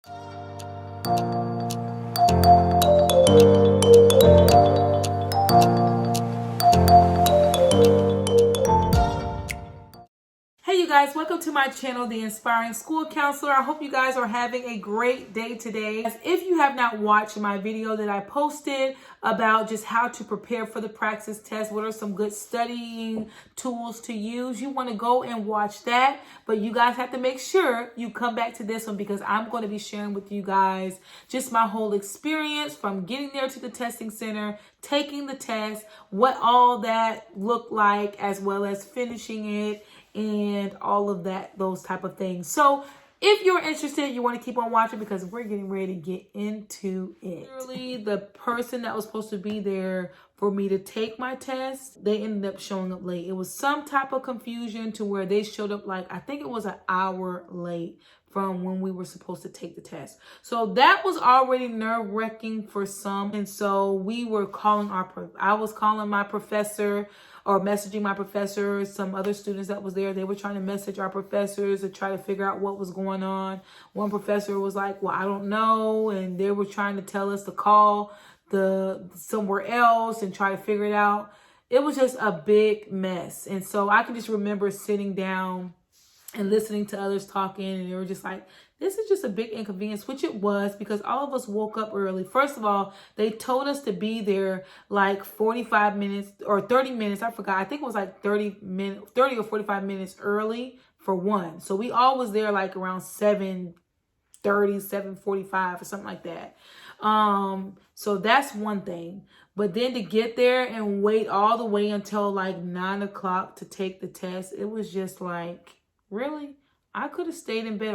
Hey you guys, welcome to my channel, The Inspiring School Counselor. I hope you guys are having a great day today. As if you have not watched my video that I posted about just how to prepare for the Praxis test, what are some good studying tools to use, you want to go and watch that. But you guys have to make sure you come back to this one because I'm going to be sharing with you guys just my whole experience from getting there to the testing center, taking the test, what all that looked like, as well as finishing it, and all of that, those type of things. So if you're interested, you want to keep on watching because we're getting ready to get into it. Literally, the person that was supposed to be there for me to take my test, they ended up showing up late. It was some type of confusion to where they showed up like, I think it was an hour late from when we were supposed to take the test. So that was already nerve-wracking for some. And so we were calling I was calling my professor or messaging my professor, some other students that was there. They were trying to message our professors to try to figure out what was going on. One professor was like, well, I don't know. And they were trying to tell us to call somewhere else and try to figure it out. It was just a big mess. And so I can just remember sitting down and listening to others talking, and they were just like, this is just a big inconvenience, which it was because all of us woke up early. First of all, they told us to be there like 45 minutes or 30 minutes. I forgot. I think it was like 30 or 45 minutes early for one. So we all was there like around 7:30, 7:45 or something like that. So that's one thing. But then to get there and wait all the way until like 9 o'clock to take the test, it was just like, really? I could have stayed in bed,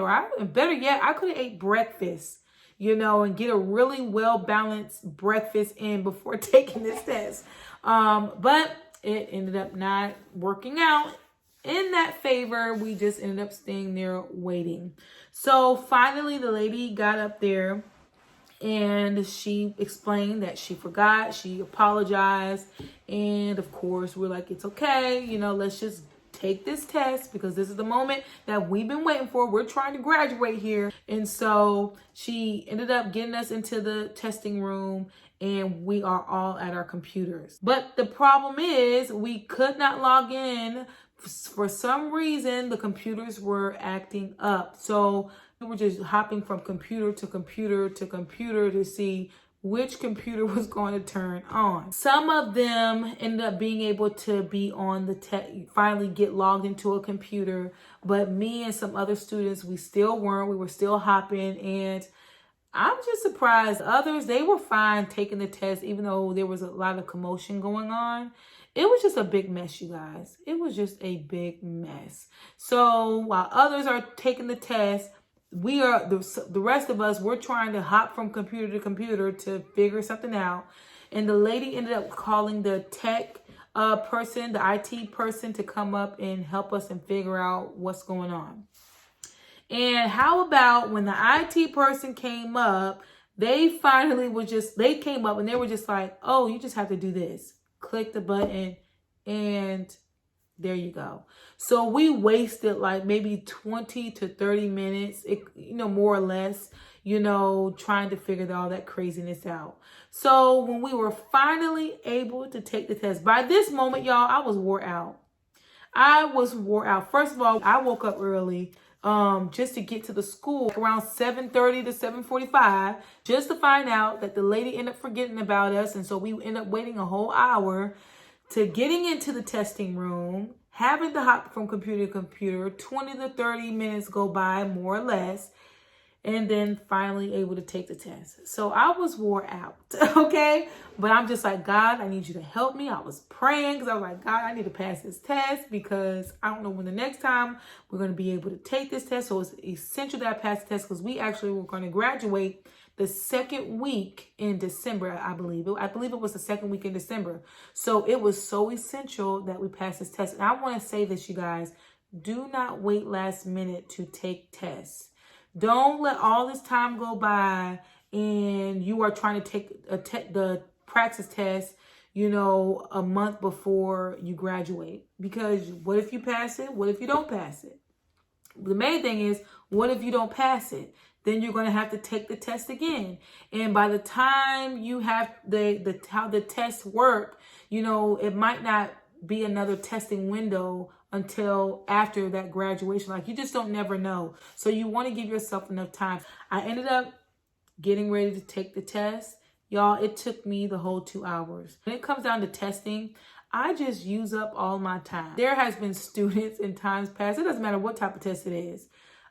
better yet, I could have ate breakfast, and get a really well-balanced breakfast in before taking this test. But it ended up not working out in that favor. We just ended up staying there waiting. So finally, the lady got up there and she explained that she forgot, she apologized. And of course, we're like, it's okay, let's just take this test because this is the moment that we've been waiting for. We're trying to graduate here. And so she ended up getting us into the testing room and we are all at our computers. But the problem is we could not log in. For some reason, the computers were acting up. So we were just hopping from computer to computer to computer to see which computer was going to turn on. Some of them ended up being able to be on finally get logged into a computer, but me and some other students, we still weren't. We were still hopping, and I'm just surprised. Others, they were fine taking the test, even though there was a lot of commotion going on. It was just a big mess, you guys. It was just a big mess. So while others are taking the test, we are the rest of us, we're trying to hop from computer to computer to figure something out. And the lady ended up calling the tech person, the IT person, to come up and help us and figure out what's going on. And how about when the IT person came up, they came up and they were just like, oh, you just have to do this. Click the button and there you go. So we wasted like maybe 20 to 30 minutes, more or less, trying to figure all that craziness out. So when we were finally able to take the test, by this moment, y'all, I was wore out. First of all, I woke up early just to get to the school around 7:30 to 7:45, just to find out that the lady ended up forgetting about us. And so we ended up waiting a whole hour to getting into the testing room, having to hop from computer to computer, 20 to 30 minutes go by, more or less, and then finally able to take the test. So I was wore out, okay? But I'm just like, God, I need you to help me. I was praying because I was like, God, I need to pass this test because I don't know when the next time we're going to be able to take this test. So it's essential that I pass the test because we actually were going to graduate the second week in December, I believe. I believe it was the second week in December. So it was so essential that we pass this test. And I want to say this, you guys, do not wait last minute to take tests. Don't let all this time go by and you are trying to take the Praxis test, a month before you graduate. Because what if you pass it? What if you don't pass it? The main thing is, what if you don't pass it? then you're going to have to take the test again. And by the time you have how the tests work, it might not be another testing window until after that graduation. Like, you just don't never know. So you want to give yourself enough time. I ended up getting ready to take the test. Y'all, it took me the whole 2 hours. When it comes down to testing, I just use up all my time. There has been students in times past, it doesn't matter what type of test it is,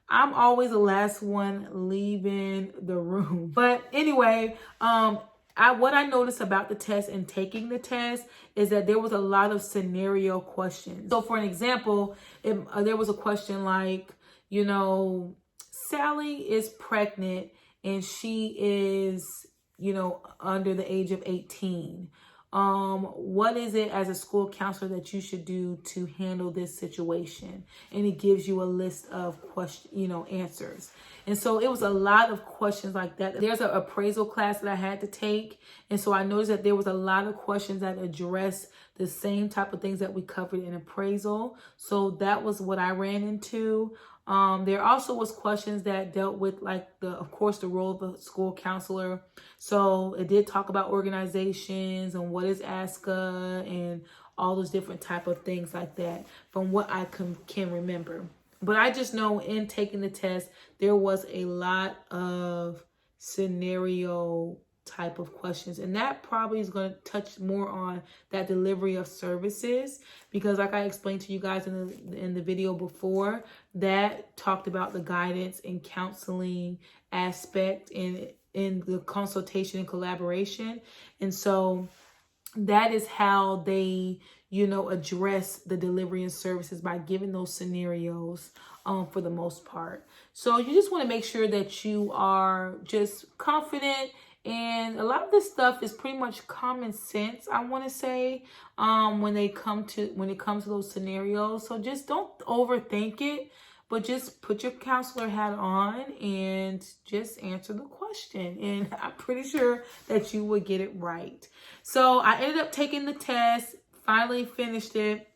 I'm always the last one leaving the room. But anyway, what I noticed about the test and taking the test is that there was a lot of scenario questions. So for an example, there was a question like, Sally is pregnant and she is, under the age of 18. What is it as a school counselor that you should do to handle this situation? And it gives you a list of answers. And so it was a lot of questions like that. There's an appraisal class that I had to take. And so I noticed that there was a lot of questions that address the same type of things that we covered in appraisal. So that was what I ran into. There also was questions that dealt with of course, the role of a school counselor. So it did talk about organizations and what is ASCA and all those different type of things like that from what I can remember. But I just know in taking the test, there was a lot of scenario type of questions, and that probably is going to touch more on that delivery of services, because like I explained to you guys in the video before, that talked about the guidance and counseling aspect in the consultation and collaboration. And so that is how they address the delivery and services, by giving those scenarios for the most part. So you just want to make sure that you are just confident. And a lot of this stuff is pretty much common sense, I want to say, when it comes to those scenarios. So just don't overthink it, but just put your counselor hat on and just answer the question. And I'm pretty sure that you would get it right. So I ended up taking the test, finally finished it,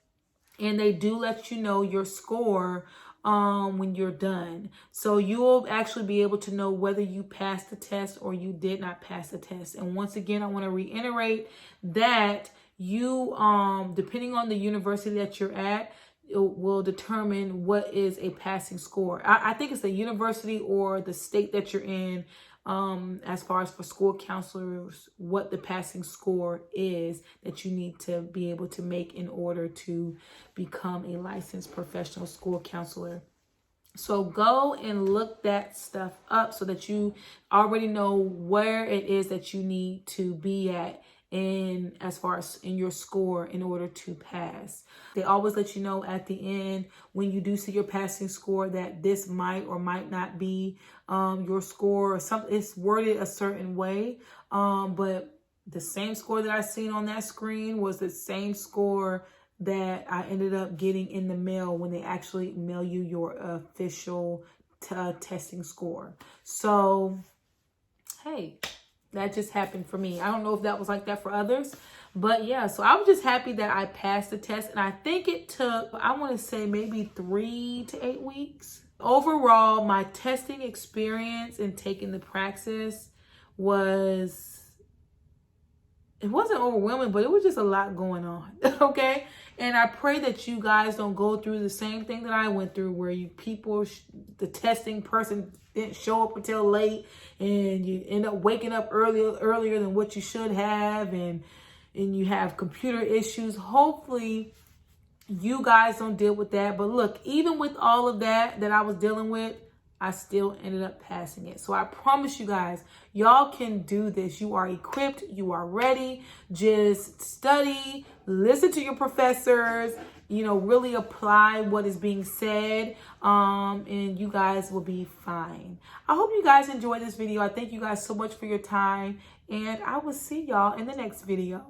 and they do let you know your score when you're done. So you'll actually be able to know whether you passed the test or you did not pass the test. And once again, I want to reiterate that you, depending on the university that you're at, it will determine what is a passing score. I think it's the university or the state that you're in, as far as for school counselors, what the passing score is that you need to be able to make in order to become a licensed professional school counselor. So go and look that stuff up so that you already know where it is that you need to be at as far as in your score in order to pass. They always let you know at the end when you do see your passing score that this might or might not be your score, or something. It's worded a certain way, but the same score that I seen on that screen was the same score that I ended up getting in the mail when they actually mail you your official testing score. So hey, that just happened for me. I don't know if that was like that for others, but yeah, so I was just happy that I passed the test. And I think it took, I want to say maybe 3 to 8 weeks. Overall, my testing experience in taking the Praxis it wasn't overwhelming, but it was just a lot going on. Okay. And I pray that you guys don't go through the same thing that I went through, where the testing person didn't show up until late and you end up waking up earlier than what you should have. And you have computer issues. Hopefully you guys don't deal with that. But look, even with all of that I was dealing with, I still ended up passing it. So I promise you guys, y'all can do this. You are equipped. You are ready. Just study, listen to your professors, really apply what is being said, and you guys will be fine. I hope you guys enjoyed this video. I thank you guys so much for your time, and I will see y'all in the next video.